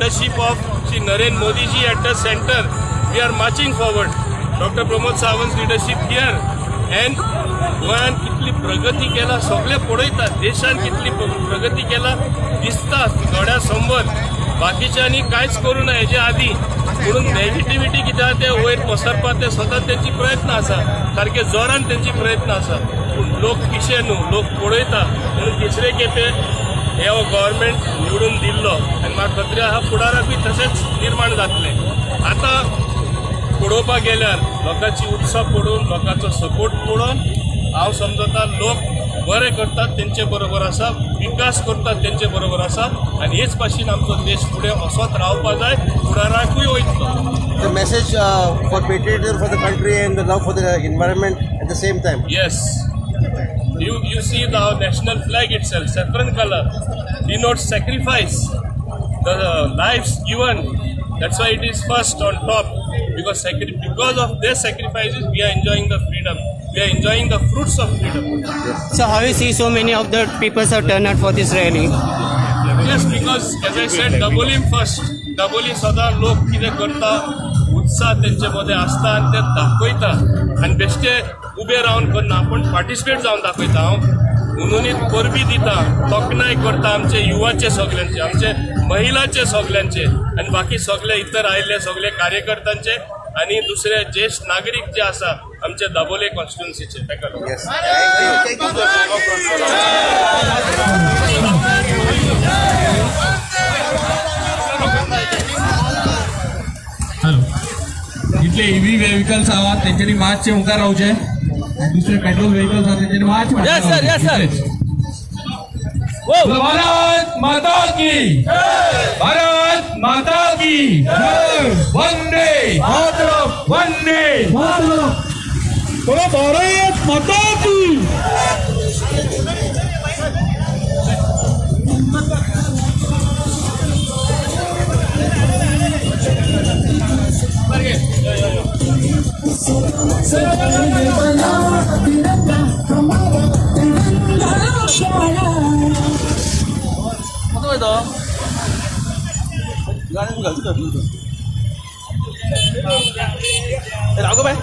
leadership of Shri Narendra Modi ji at the center, we are marching forward. Dr. Pramod Sawant's leadership here, and गोंयान कितली प्रगती केला सगळे पळयतात. देशान कितली प्रगती केला दिसता थोड्या समोर. बाकीच्यांनी कांयच करूं ना हेजे आदी, म्हणून नेगेटिव्हिटी कितें आसा ते वयर पसरपाक ते सतत तेंची प्रयत्न आसा, सारके जोरान तेंची प्रयत्न आसा. पूण लोक पिशे न्हू, लोक पळयता. म्हणून तिसरे खेपे हो गव्हर्मेंट निवडून दिल्लो आनी म्हाका खात्री आसा फुडाराकूय तशेंच निर्माण जातलें. आतां पळोवपाक गेल्यार लोकांची उत्साह पळोवन, लोकांचो सपोर्ट पळोवन हांव समजता लोक बरें करतात तेंचे बरोबर आसा, विकास करतात तेंचे बरोबर आसा, आनी हेच भाशेन आमचो देश फुडें असोच रावपा जाय, फुडाराकूय वयतलो. The message for patriotism for the country and the love for the environment at the same time. Yes. You see the national flag itself, saffron color, denotes sacrifice, the lives given. That's why it is first on top, because of their sacrifices we are enjoying the freedom. We are enjoying the fruits of freedom. So how you see so many of the people have turned out for this rally? Yes, because as I said, Dabolim first. Dabolim सदा लोक कितें करता, उत्साह तेंचे मदें आसता आनी ते दाखयता, आनी बेश्टे उबे रावन करना, पूण पार्टिसिपेट जावन दाखयता. हांव उनुनीत परबी दिता, तोखणाय करता आमचे युवाचे सगल्यांचे, आमचे महिलाचे सगल्यांचे, आनी बाकी सगळे इतर आयिल्ले सगळे कार्यकर्त्यांचे आनी दुसरे ज्येष्ठ नागरीक जे आसा आमचे दाबोले कॉन्स्टिट्युन्सीचे ताका लागून. Yes. Thank you. हॅलो, इथले ईव्ही व्हेकल्स आहात त्यांच्यानी मार्चचे मुखार रावचे. दुसरे पेट्रोल व्हेकल्स आहात त्यांच्यानी March. Yes sir, yes sir. Bharat माता की, भारत माता की, वंदे मातरम, वंदे मातरम, बोलो भारत माता की. राघव भाई